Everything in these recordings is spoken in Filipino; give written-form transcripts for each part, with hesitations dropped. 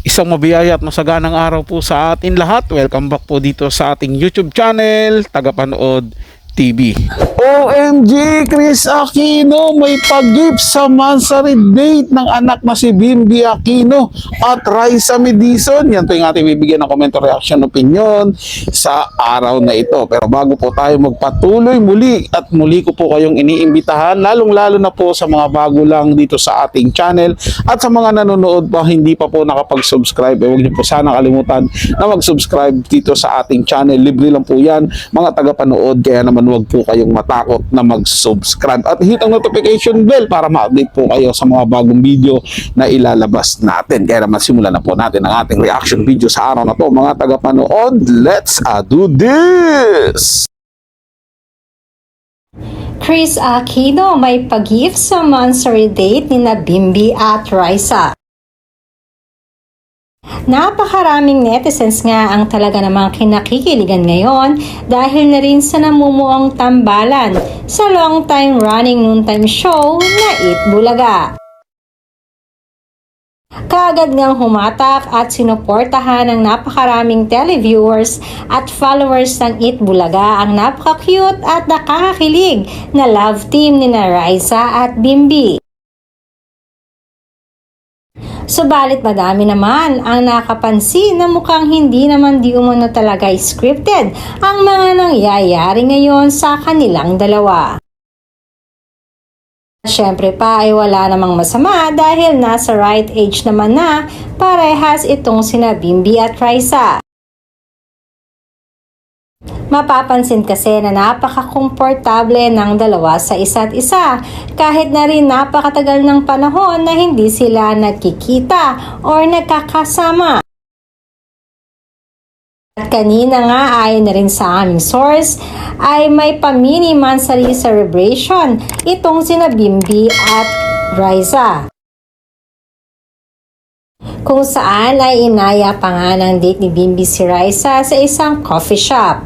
Isang mabiyaya at masaganang araw po sa atin lahat. Welcome back po dito sa ating YouTube channel, Tagapanood TV. OMG, Chris Aquino may pag-gift sa monthsary date ng anak na si Bimby Aquino at Raisa Medison. Yan po yung ating bibigyan ng comment, reaction, opinion sa araw na ito. Pero bago po tayo magpatuloy muli at muli ko po kayong iniimbitahan, lalong-lalo na po sa mga bago lang dito sa ating channel at sa mga nanonood pa hindi pa po nakapag-subscribe, huwag niyo po sana kalimutan na mag-subscribe dito sa ating channel. Libre lang po yan mga tagapanood, kaya naman huwag po kayong matakot na mag-subscribe at hit ang notification bell para ma-update po kayo sa mga bagong video na ilalabas natin. Kaya naman simulan na po natin ang ating reaction video sa araw na to mga tagapanood. Let's do this! Chris Aquino may pag-gift sa monthsary date ni na Bimby at Raisa. Napakaraming netizens nga ang talaga namang kinakikiligan ngayon dahil na rin sa namumuong tambalan sa long time running noontime show na Eat Bulaga. Kaagad ngang humatak at sinuportahan ng napakaraming televiewers at followers ng Eat Bulaga ang napaka-cute at nakakakilig na love team ni na Raisa at Bimby. Subalit madami naman ang nakapansin na mukhang hindi naman di umano talaga scripted ang mga nangyayari ngayon sa kanilang dalawa. Siyempre pa ay wala namang masama dahil nasa right age naman na parehas itong sina Bimby at Raisa. Mapapansin kasi na napaka-komportable ng dalawa sa isa't isa kahit na rin napakatagal ng panahon na hindi sila nagkikita or nagkakasama. At kanina nga ayon na rin sa aming source ay may pa-mini monthsary celebration itong sina Bimby at Raisa, kung saan ay inaya pa nga ng date ni Bimby si Raisa sa isang coffee shop.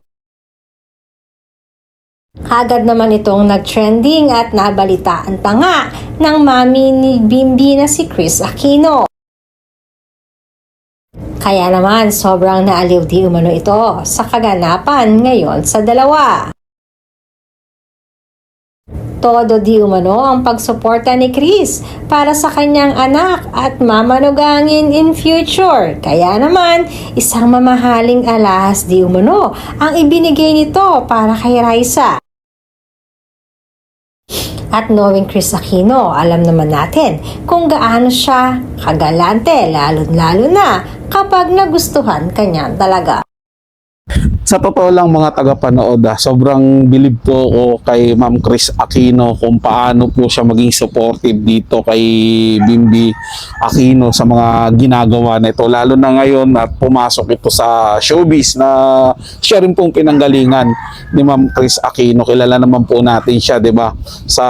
Agad naman itong nag-trending at nabalitaan pa nga ng mami ni Bimby na si Chris Aquino. Kaya naman sobrang naaliw di umano ito sa kaganapan ngayon sa dalawa. Todo di umano ang pagsuporta ni Chris para sa kanyang anak at mamanugangin in future. Kaya naman, isang mamahaling alahas di umano ang ibinigay nito para kay Raisa. At knowing Chris Aquino, alam naman natin kung gaano siya kagalante, lalo na kapag nagustuhan kanya talaga. Sa totoo lang mga tagapanood, sobrang bilib po ako kay Ma'am Chris Aquino kung paano po siya maging supportive dito kay Bimby Aquino sa mga ginagawa nito. Lalo na ngayon at pumasok ito sa showbiz na siya rin pong pinanggalingan ni Ma'am Chris Aquino. Kilala naman po natin siya, 'di ba? Sa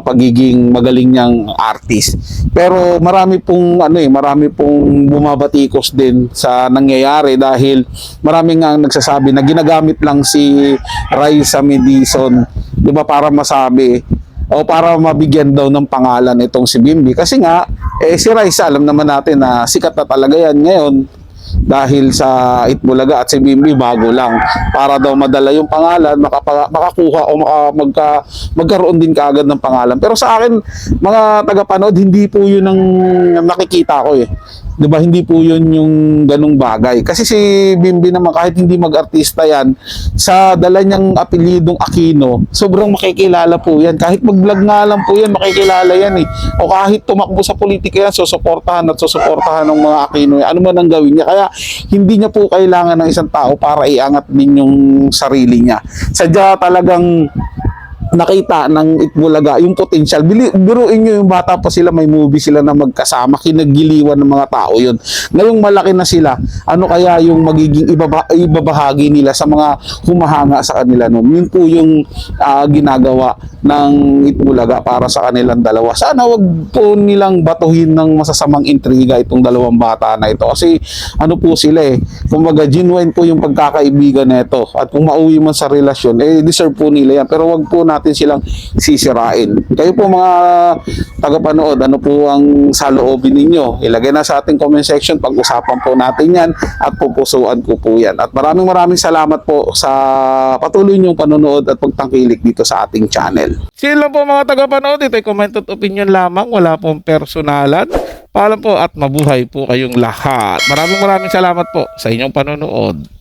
pagiging magaling niyang artist. Pero marami pong marami pong bumabatikos din sa nangyayari dahil marami nga nagsasabi na ginagamit lang si Raisa Medison, 'di ba, para masabi o para mabigyan daw ng pangalan itong si Bimby. Kasi nga si Raisa, alam naman natin na sikat na talaga yan ngayon dahil sa Eat Bulaga, at si Bimby bago lang. Para daw madala yung pangalan, makakuha o magkaroon din kaagad ng pangalan. Pero sa akin, mga tagapanood, hindi po yun ang nakikita ko eh. 'Di ba, hindi po 'yun yung ganung bagay. Kasi si Bimby naman, kahit hindi mag-artista yan, sa dala niyang apelyidong Aquino, sobrang makikilala po yan. Kahit mag-vlog nga lang po yan, makikilala yan eh. O kahit tumakbo sa politika yan, susuportahan ng mga Aquino. Ano man ang gawin niya. Kaya hindi niya po kailangan ng isang tao para iangat din yung sarili niya. Sadya talagang nakita ng Eat Bulaga yung potential. Biruin nyo, yung bata pa sila, may movie sila na magkasama, kinagiliwan ng mga tao yun. Ngayong malaki na sila, ano kaya yung magiging ibabahagi nila sa mga humahanga sa kanila noon? Yun po yung ginagawa ng Eat Bulaga para sa kanilang dalawa. Sana wag po nilang batuhin ng masasamang intriga itong dalawang bata na ito. Kasi ano po sila eh, kumbaga genuine po yung pagkakaibigan na ito. At kung mauwi man sa relasyon, deserve po nila yan. Pero wag po natin natin silang sisirain. Kayo po mga tagapanood, ano po ang saloobin ninyo? Ilagay na sa ating comment section, pag-usapan po natin yan at pupusuan ko po yan. At maraming salamat po sa patuloy niyong panonood at pagtangkilik dito sa ating channel. Sila po mga tagapanood, ito'y comment at opinion lamang, wala pong personalan. Paalam po at mabuhay po kayong lahat. Maraming salamat po sa inyong panonood.